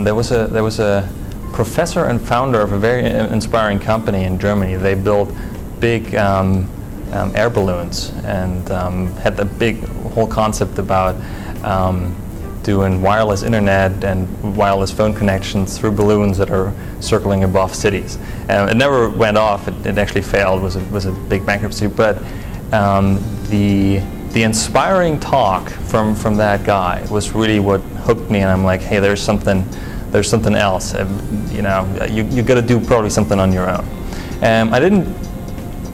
there was a professor and founder of a very inspiring company in Germany. They built big air balloons and had a big whole concept about doing wireless internet and wireless phone connections through balloons that are circling above cities. It never went off. It actually failed. It was a big bankruptcy. But the inspiring talk from that guy was really what hooked me. And I'm like, hey, there's something else. You got to do probably something on your own. I didn't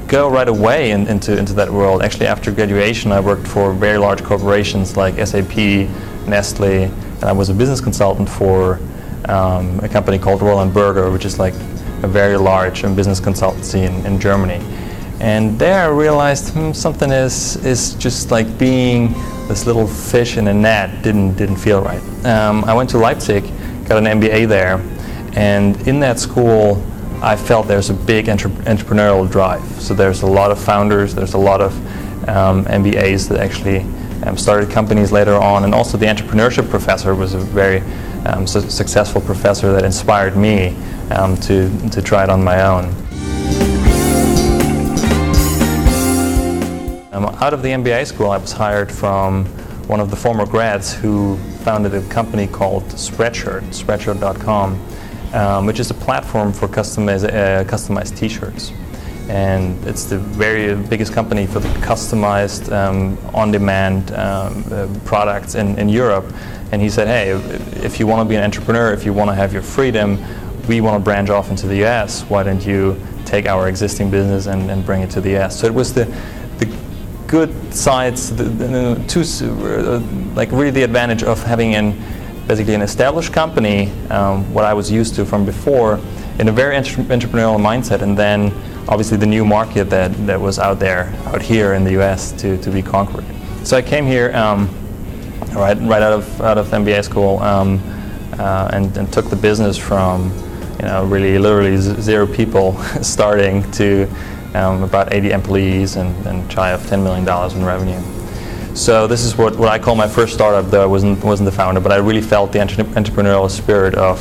go right away into that world. Actually, after graduation, I worked for very large corporations like SAP, Nestle, and I was a business consultant for a company called Roland Berger, which is like a very large business consultancy in Germany. And there I realized something is just like being this little fish in a net didn't feel right. I went to Leipzig, got an MBA there, and in that school I felt there's a big entrepreneurial drive. So there's a lot of founders, there's a lot of MBAs that actually started companies later on, and also the entrepreneurship professor was a very successful professor that inspired me to try it on my own. Out of the MBA school, I was hired from one of the former grads who founded a company called Spreadshirt.com, which is a platform for customized T-shirts. And it's the very biggest company for the customized on-demand products in Europe. And he said, hey, if you want to be an entrepreneur, if you want to have your freedom, we want to branch off into the US. Why don't you take our existing business and bring it to the US? So it was the good sides, like really the advantage of having basically an established company, what I was used to from before, in a very entrepreneurial mindset, and then obviously the new market that was out here in the US to be conquered. So I came here right out of MBA school and took the business from really literally 0 people starting to about 80 employees and shy of $10 million in revenue. So this is what I call my first startup, though I wasn't the founder, but I really felt the entrepreneurial spirit of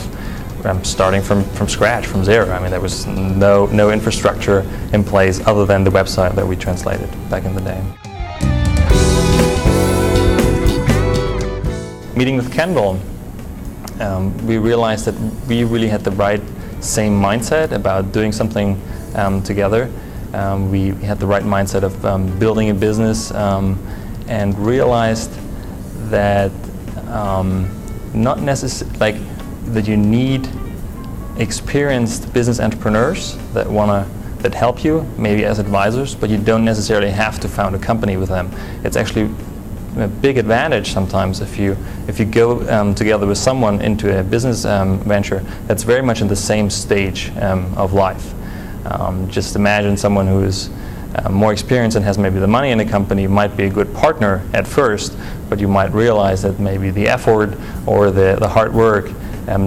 starting from scratch, from zero. I mean, there was no infrastructure in place other than the website that we translated back in the day. Meeting with Kendall, we realized that we really had the right same mindset about doing something together. We had the right mindset of building a business and realized that not necessarily that you need experienced business entrepreneurs that help you, maybe as advisors, but you don't necessarily have to found a company with them. It's actually a big advantage sometimes if you go together with someone into a business venture that's very much in the same stage of life. Just imagine someone who is more experienced and has maybe the money in the company might be a good partner at first, but you might realize that maybe the effort or the hard work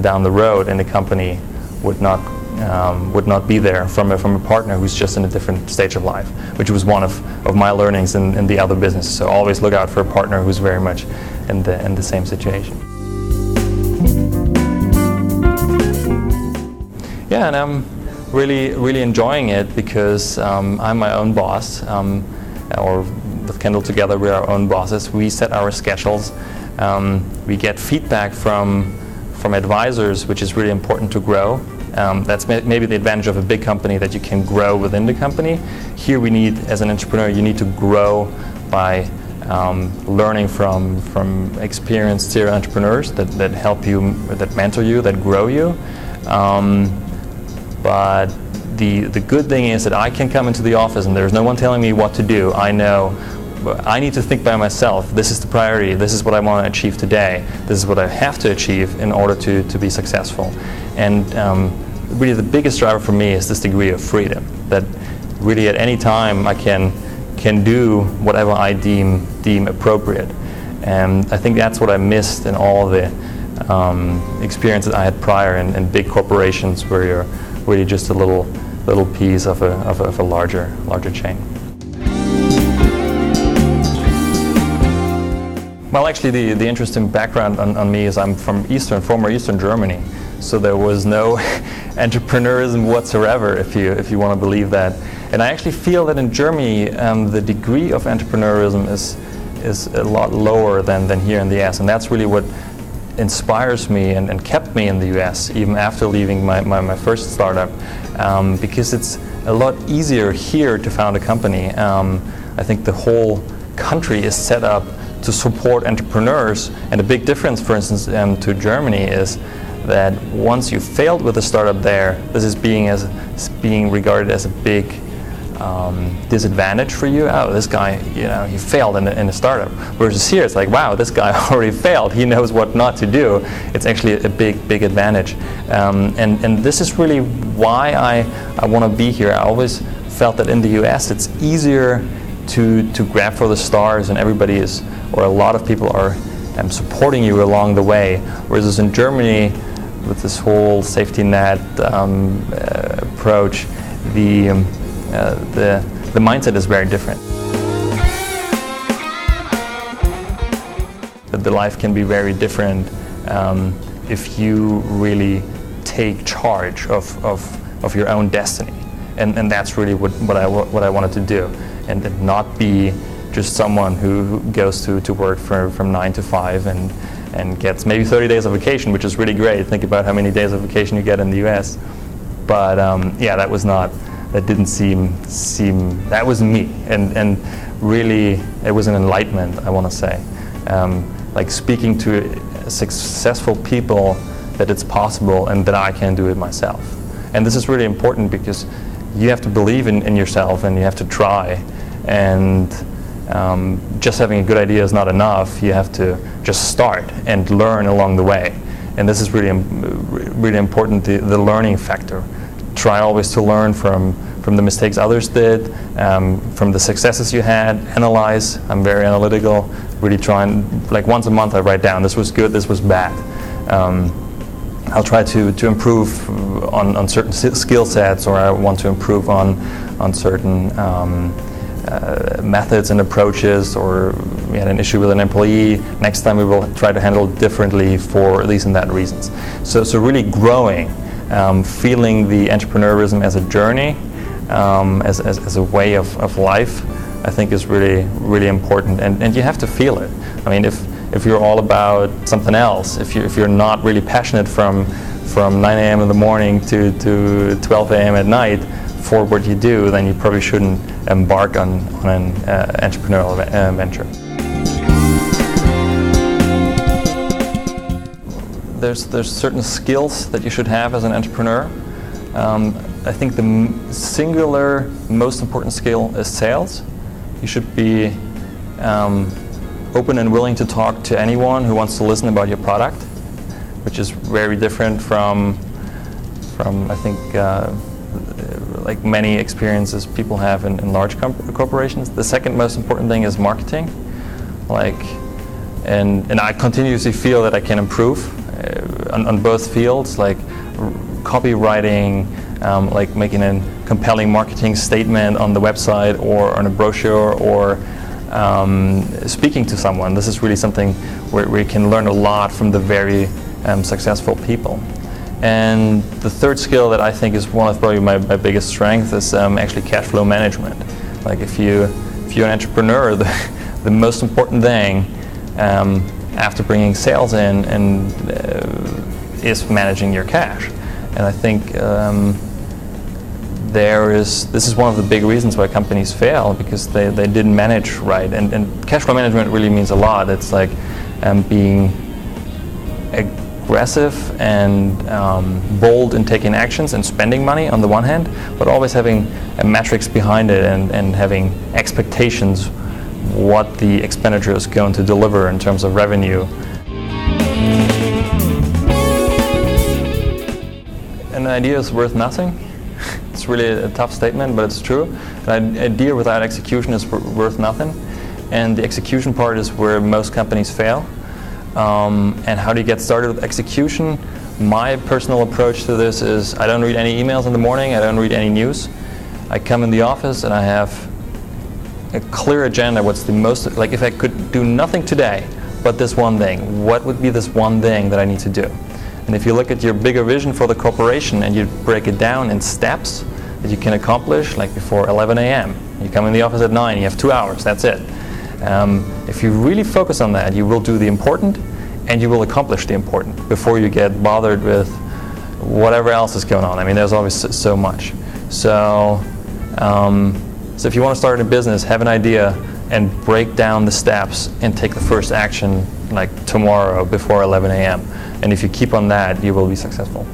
down the road in the company would not be there from a partner who's just in a different stage of life, which was one of my learnings in the other business. So always look out for a partner who's very much in the same situation. Yeah, and I'm really enjoying it because I'm my own boss, or with Kendall together we're our own bosses. We set our schedules. We get feedback from advisors, which is really important to grow. That's maybe the advantage of a big company, that you can grow within the company. Here we need, as an entrepreneur, you need to grow by learning from experienced serial entrepreneurs that help you, that mentor you, that grow you. But the good thing is that I can come into the office and there's no one telling me what to do. I know I need to think by myself. This is the priority. This is what I want to achieve today. This is what I have to achieve in order to be successful. And really the biggest driver for me is this degree of freedom, that really at any time I can do whatever I deem appropriate. And I think that's what I missed in all the experiences I had prior in big corporations, where you're really just a little piece of a larger chain. Well, actually, the interesting background on me is I'm from former Eastern Germany, so there was no entrepreneurism whatsoever, if you want to believe that. And I actually feel that in Germany, the degree of entrepreneurism is a lot lower than here in the US, and that's really what inspires me and kept me in the US even after leaving my first startup, because it's a lot easier here to found a company. I think the whole country is set up to support entrepreneurs, and a big difference, for instance, to Germany is that once you failed with a startup there, this is being regarded as a big disadvantage for you. Oh, this guy, he failed in a startup. Versus here, it's like, wow, this guy already failed. He knows what not to do. It's actually a big advantage. And this is really why I want to be here. I always felt that in the US, it's easier to grab for the stars, and everybody is, or a lot of people are supporting you along the way. Whereas in Germany, with this whole safety net approach, the mindset is very different. The life can be very different if you really take charge of your own destiny, and that's really what I wanted to do, and not be just someone who goes to work from 9 to 5 and gets maybe 30 days of vacation, which is really great. Think about how many days of vacation you get in the US. But yeah, that didn't seem, that was me. And really, it was an enlightenment, I want to say. Like speaking to successful people that it's possible and that I can do it myself. And this is really important because you have to believe in yourself, and you have to try. And just having a good idea is not enough. You have to just start and learn along the way. And this is really important, the learning factor. Try always to learn from the mistakes others did, from the successes you had. Analyze. I'm very analytical. Really try and, like, once a month I write down, this was good, this was bad. I'll try to improve on certain skill sets, or I want to improve on certain methods and approaches, or we had an issue with an employee. Next time we will try to handle it differently for at least in that reasons. So really growing, feeling the entrepreneurism as a journey, as a way of life, I think is really important, and you have to feel it. I mean, if you're all about something else, if you're not really passionate from 9 a.m. in the morning to 12 a.m. at night for what you do, then you probably shouldn't embark on an entrepreneurial venture. There's certain skills that you should have as an entrepreneur. I think the singular most important skill is sales. You should be open and willing to talk to anyone who wants to listen about your product, which is very different from I think like many experiences people have in large corporations. The second most important thing is marketing. And I continuously feel that I can improve on both fields, like copywriting, like making a compelling marketing statement on the website or on a brochure, or speaking to someone. This is really something where you can learn a lot from the very successful people. And the third skill that I think is one of probably my biggest strengths is actually cash flow management. Like if you're an entrepreneur, the most important thing after bringing sales in is managing your cash. And I think this is one of the big reasons why companies fail, because they didn't manage right. And cash flow management really means a lot. It's like being aggressive and bold in taking actions and spending money on the one hand, but always having a metrics behind it and having expectations what the expenditure is going to deliver in terms of revenue. An idea is worth nothing. It's really a tough statement, but it's true. An idea without execution is worth nothing, and the execution part is where most companies fail. And how do you get started with execution? My personal approach to this is I don't read any emails in the morning, I don't read any news. I come in the office and I have a clear agenda. What's the most, like if I could do nothing today, but this one thing. What would be this one thing that I need to do? And if you look at your bigger vision for the corporation and you break it down in steps that you can accomplish, like before 11 a.m. You come in the office at 9, you have 2 hours, that's it. If you really focus on that, you will do the important and you will accomplish the important before you get bothered with whatever else is going on. I mean, there's always so much. So if you want to start a business, have an idea and break down the steps and take the first action like tomorrow before 11 a.m. And if you keep on that, you will be successful.